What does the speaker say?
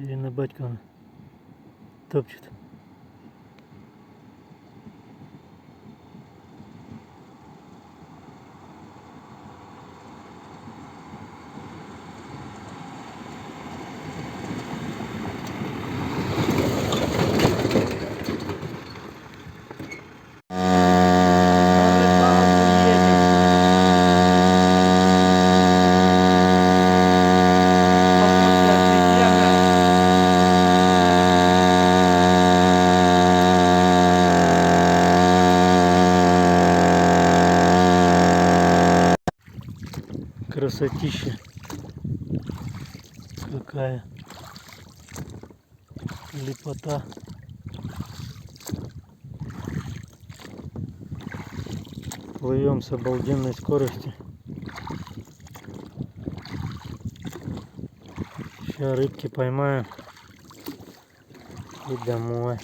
Він на батька топчет. Красотища какая, лепота. Плывем с обалденной скоростью. Сейчас рыбки поймаем и домой.